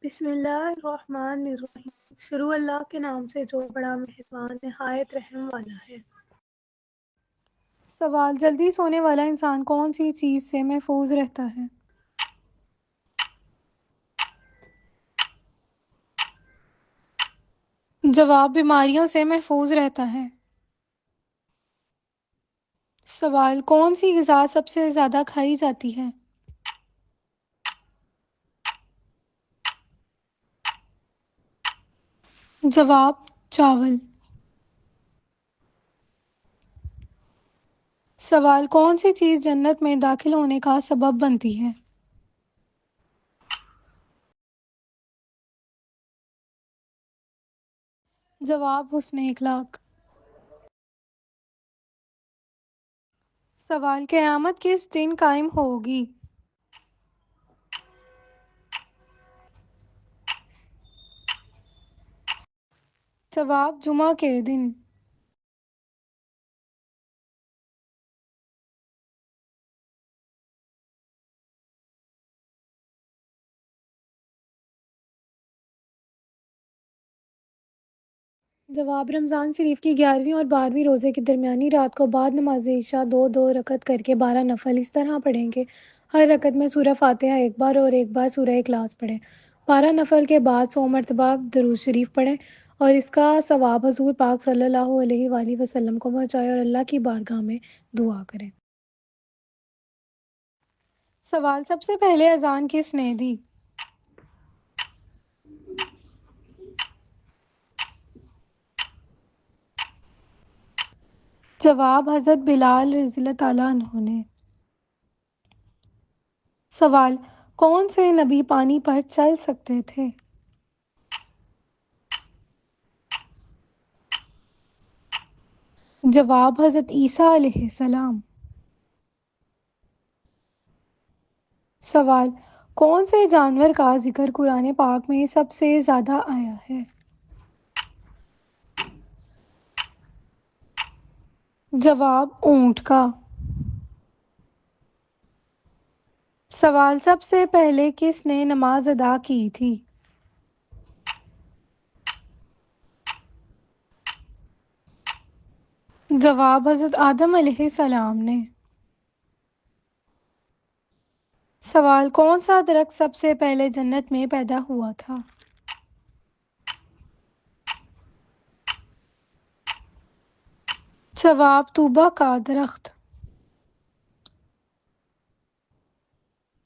بسم اللہ الرحمن الرحیم۔ شروع اللہ کے نام سے جو بڑا مہربان نہایت رحم والا ہے۔ سوال: جلدی سونے والا انسان کون سی چیز سے محفوظ رہتا ہے؟ جواب: بیماریوں سے محفوظ رہتا ہے۔ سوال: کون سی غذا سب سے زیادہ کھائی جاتی ہے؟ جواب: چاول۔ سوال: کون سی چیز جنت میں داخل ہونے کا سبب بنتی ہے؟ جواب: حسن اخلاق۔ سوال: قیامت کس دن قائم ہوگی؟ جواب: جمعہ کے دن۔ جواب: رمضان شریف کی 11ویں اور 12ویں روزے کی درمیانی رات کو بعد نماز عشاء 2 رکعت کر کے 12 نفل اس طرح پڑھیں کہ ہر رکعت میں سورہ فاتحہ ایک بار اور ایک بار سورہ اخلاص پڑھیں۔ 12 نفل کے بعد 100 مرتبہ درود شریف پڑھیں اور اس کا ثواب حضور پاک صلی اللہ علیہ وآلہ وسلم کو پہنچائے اور اللہ کی بارگاہ میں دعا کریں۔ سوال: سب سے پہلے اذان کس نے دی؟ جواب: حضرت بلال رضی اللہ تعالیٰ عنہ نے۔ سوال: کون سے نبی پانی پر چل سکتے تھے؟ جواب: حضرت عیسیٰ علیہ السلام۔ سوال: کون سے جانور کا ذکر قرآن پاک میں سب سے زیادہ آیا ہے؟ جواب: اونٹ کا۔ سوال: سب سے پہلے کس نے نماز ادا کی تھی؟ جواب: حضرت آدم علیہ السلام نے۔ سوال: کون سا درخت سب سے پہلے جنت میں پیدا ہوا تھا؟ جواب: طوبیٰ کا درخت۔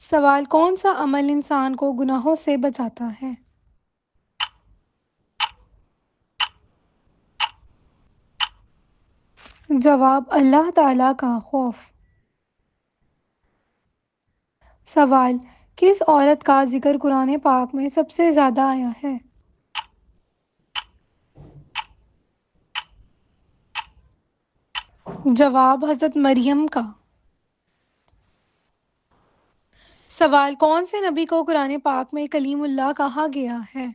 سوال: کون سا عمل انسان کو گناہوں سے بچاتا ہے؟ جواب: اللہ تعالیٰ کا خوف۔ سوال: کس عورت کا ذکر قرآن پاک میں سب سے زیادہ آیا ہے؟ جواب: حضرت مریم کا۔ سوال: کون سے نبی کو قرآن پاک میں کلیم اللہ کہا گیا ہے؟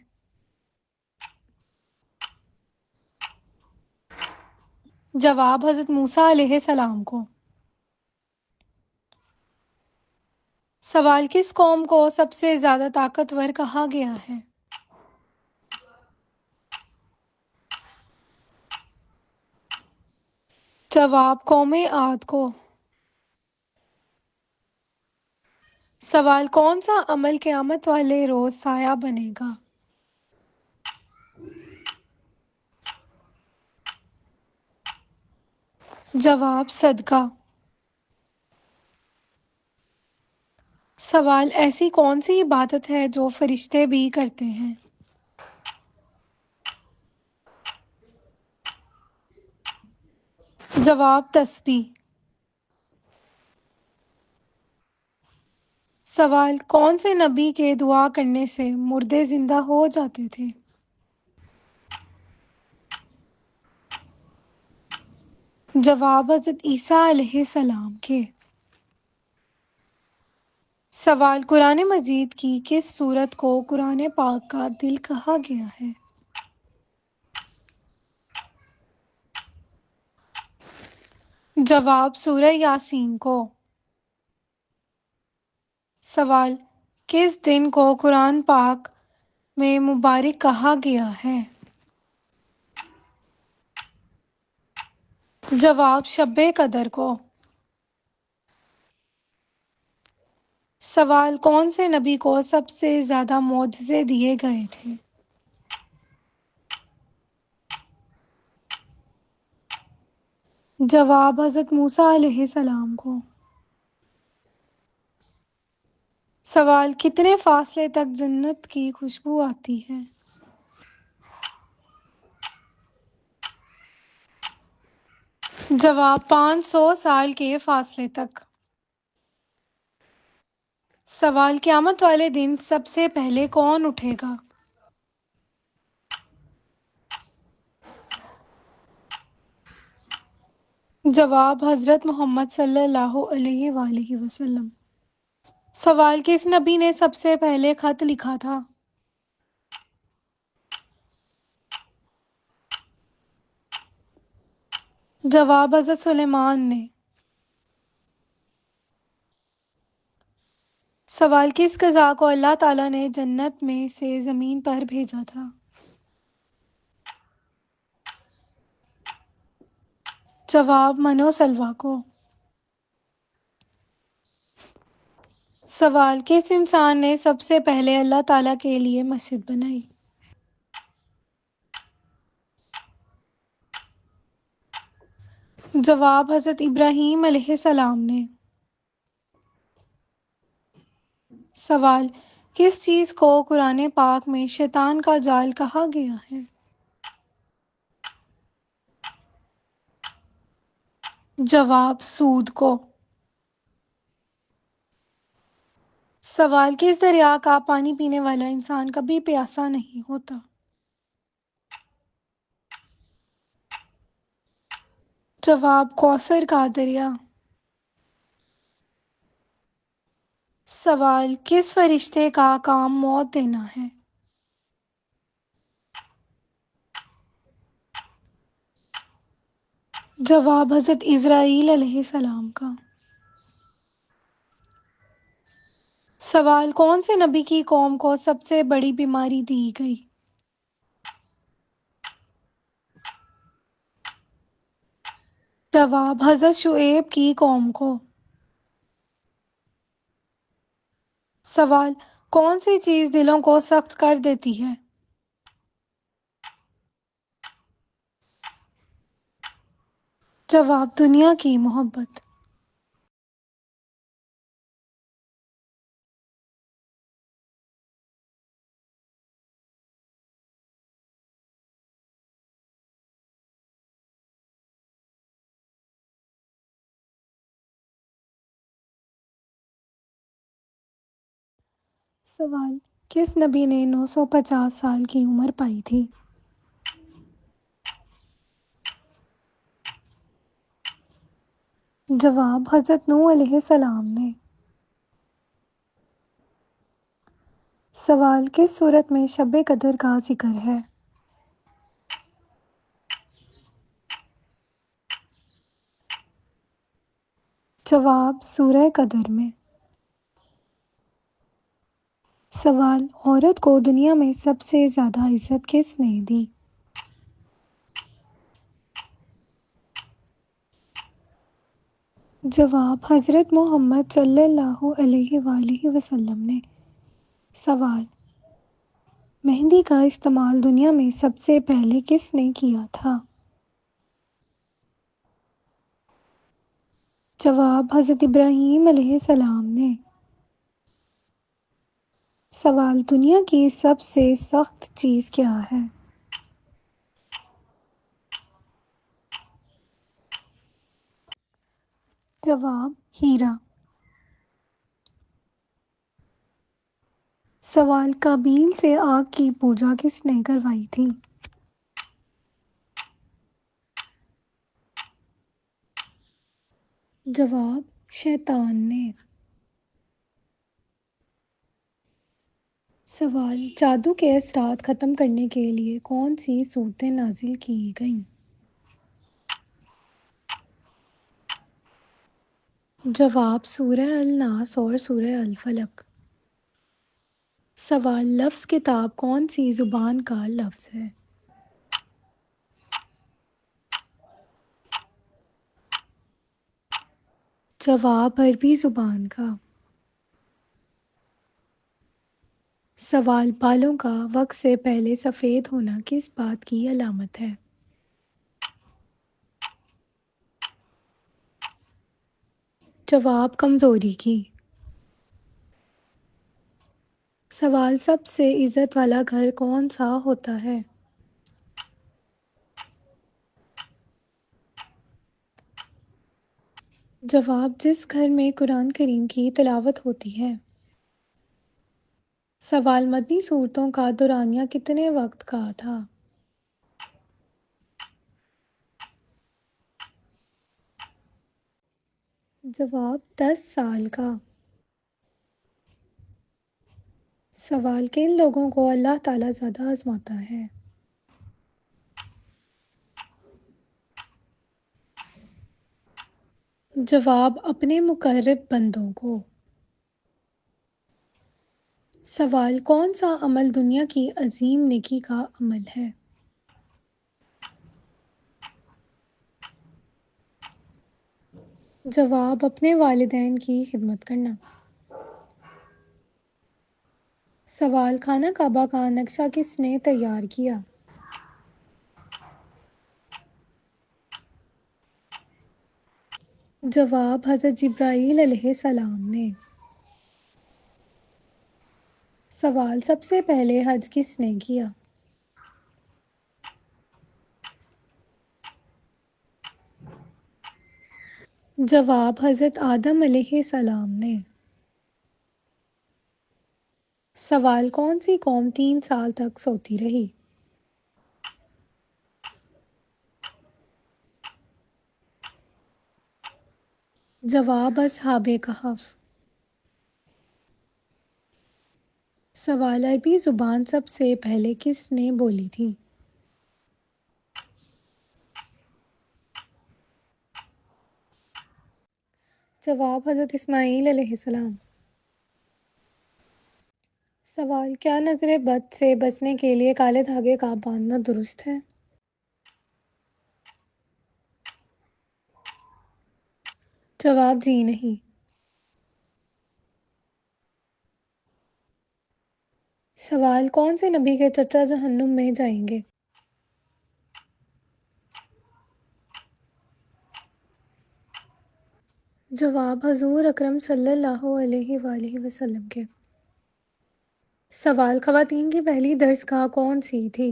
جواب: حضرت موسیٰ علیہ السلام کو۔ سوال: کس قوم کو سب سے زیادہ طاقتور کہا گیا ہے؟ جواب: قوم عاد کو۔ سوال: کون سا عمل قیامت والے روز سایہ بنے گا؟ جواب: صدقہ۔ سوال: ایسی کون سی عبادت ہے جو فرشتے بھی کرتے ہیں؟ جواب: تسبیح۔ سوال: کون سے نبی کے دعا کرنے سے مردے زندہ ہو جاتے تھے؟ جواب: حضرت عیسیٰ علیہ السلام کے۔ سوال: قرآن مجید کی کس سورت کو قرآن پاک کا دل کہا گیا ہے؟ جواب: سورہ یاسین کو۔ سوال: کس دن کو قرآن پاک میں مبارک کہا گیا ہے؟ جواب شب قدر کو۔ سوال کون سے نبی کو سب سے زیادہ معجزے دیے گئے تھے؟ جواب حضرت موسیٰ علیہ السلام کو۔ سوال کتنے فاصلے تک جنت کی خوشبو آتی ہے؟ جواب 500 سال کے فاصلے تک۔ سوال قیامت والے دن سب سے پہلے کون اٹھے گا؟ جواب حضرت محمد صلی اللہ علیہ وآلہ وسلم۔ سوال کس نبی نے سب سے پہلے خط لکھا تھا؟ جواب حضرت سلیمان نے۔ سوال کس غذا کو اللہ تعالیٰ نے جنت میں سے زمین پر بھیجا تھا؟ جواب من و سلویٰ کو۔ سوال کس انسان نے سب سے پہلے اللہ تعالیٰ کے لیے مسجد بنائی؟ جواب حضرت ابراہیم علیہ السلام نے۔ سوال کس چیز کو قرآن پاک میں شیطان کا جال کہا گیا ہے؟ جواب سود کو۔ سوال کس دریا کا پانی پینے والا انسان کبھی پیاسا نہیں ہوتا؟ جواب کوثر کا دریا۔ سوال کس فرشتے کا کام موت دینا ہے؟ جواب حضرت اسرائیل علیہ السلام کا۔ سوال کون سے نبی کی قوم کو سب سے بڑی بیماری دی گئی؟ جواب حضرت شعیب کی قوم کو۔ سوال کون سی چیز دلوں کو سخت کر دیتی ہے؟ جواب دنیا کی محبت۔ سوال کس نبی نے 950 سال کی عمر پائی تھی؟ جواب حضرت نوح علیہ السلام نے۔ سوال کس سورت میں شب قدر کا ذکر ہے؟ جواب سورہ قدر میں۔ سوال عورت کو دنیا میں سب سے زیادہ عزت کس نے دی؟ جواب حضرت محمد صلی اللہ علیہ وآلہ وسلم نے۔ سوال مہندی کا استعمال دنیا میں سب سے پہلے کس نے کیا تھا؟ جواب حضرت ابراہیم علیہ السلام نے۔ سوال دنیا کی سب سے سخت چیز کیا ہے؟ جواب ہیرا۔ سوال قابیل سے آگ کی پوجا کس نے کروائی تھی؟ جواب شیطان نے۔ سوال جادو کے اثرات ختم کرنے کے لیے کون سی صورتیں نازل کی گئیں؟ جواب سورہ الناس اور سورہ الفلق۔ سوال: لفظ کتاب کون سی زبان کا لفظ ہے؟ جواب: عربی زبان کا۔ سوال: بالوں کا وقت سے پہلے سفید ہونا کس بات کی علامت ہے؟ جواب: کمزوری کی۔ سوال: سب سے عزت والا گھر کون سا ہوتا ہے؟ جواب: جس گھر میں قرآن کریم کی تلاوت ہوتی ہے۔ سوال: مدنی صورتوں کا دورانیہ کتنے وقت کا تھا؟ جواب: 10 سال کا۔ سوال: کن لوگوں کو اللہ تعالیٰ زیادہ آزماتا ہے؟ جواب: اپنے مقرب بندوں کو۔ سوال: کون سا عمل دنیا کی عظیم نیکی کا عمل ہے؟ جواب: اپنے والدین کی خدمت کرنا۔ سوال: خانہ کعبہ کا نقشہ کس نے تیار کیا؟ جواب: حضرت جبرائیل علیہ السلام نے۔ سوال: سب سے پہلے حج کس نے کیا؟ جواب: حضرت آدم علیہ السلام نے۔ سوال: کون سی قوم 3 سال تک سوتی رہی؟ جواب: اصحاب کہف۔ سوال: عربی زبان سب سے پہلے کس نے بولی تھی؟ جواب: حضرت اسماعیل علیہ السلام۔ سوال: کیا نظر بد سے بچنے کے لیے کالے دھاگے کا باندھنا درست ہے؟ جواب: جی نہیں۔ سوال: کون سے نبی کے چچا جہنم میں جائیں گے؟ جواب: حضور اکرم صلی اللہ علیہ وآلہ وسلم کے۔ سوال: خواتین کی پہلی درسگاہ کون سی تھی؟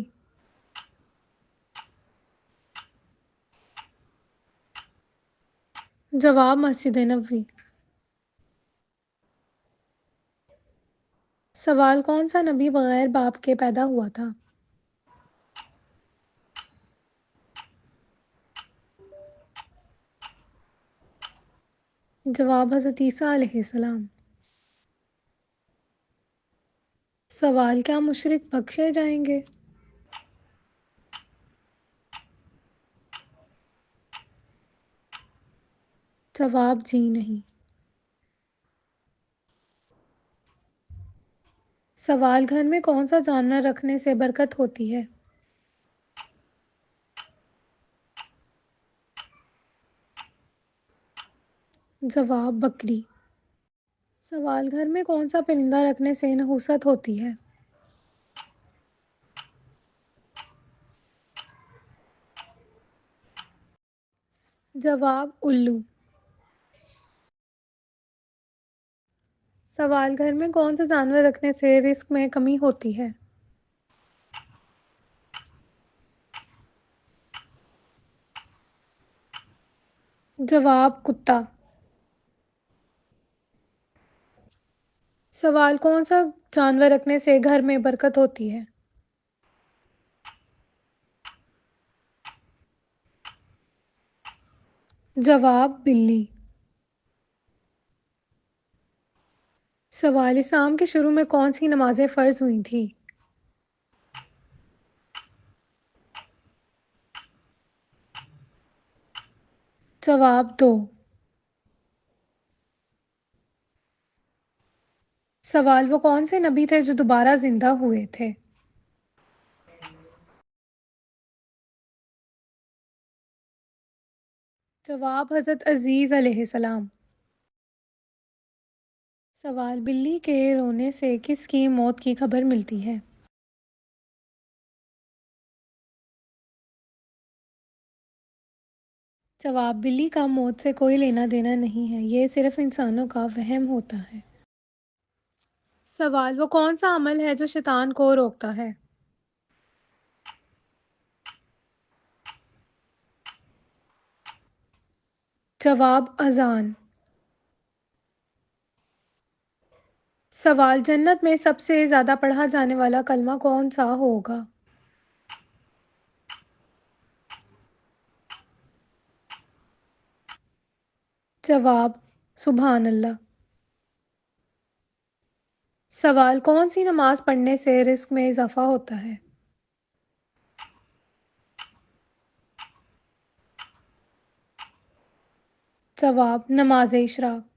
جواب: مسجد نبوی۔ سوال: کون سا نبی بغیر باپ کے پیدا ہوا تھا؟ جواب: حضرت عیسیٰ علیہ السلام۔ سوال: کیا مشرک بخشے جائیں گے؟ جواب: جی نہیں۔ سوال: گھر میں کون سا جانور رکھنے سے برکت ہوتی ہے؟ جواب: بکری۔ سوال: گھر میں کون سا پرندہ رکھنے سے نحوست ہوتی ہے؟ جواب: الو۔ سوال: گھر میں کون سا جانور رکھنے سے رزق میں کمی ہوتی ہے؟ جواب: کتا۔ سوال: کون سا جانور رکھنے سے گھر میں برکت ہوتی ہے؟ جواب: بلی۔ سوال: اسلام کے شروع میں کون سی نمازیں فرض ہوئی تھیں؟ جواب: 2۔ سوال: وہ کون سے نبی تھے جو دوبارہ زندہ ہوئے تھے؟ جواب: حضرت عزیز علیہ السلام۔ سوال: بلی کے رونے سے کس کی موت کی خبر ملتی ہے؟ جواب: بلی کا موت سے کوئی لینا دینا نہیں ہے، یہ صرف انسانوں کا وہم ہوتا ہے۔ سوال: وہ کون سا عمل ہے جو شیطان کو روکتا ہے؟ جواب: اذان۔ سوال: جنت میں سب سے زیادہ پڑھا جانے والا کلمہ کون سا ہوگا؟ جواب: سبحان اللہ۔ سوال: کون سی نماز پڑھنے سے رزق میں اضافہ ہوتا ہے؟ جواب: نماز اشراق۔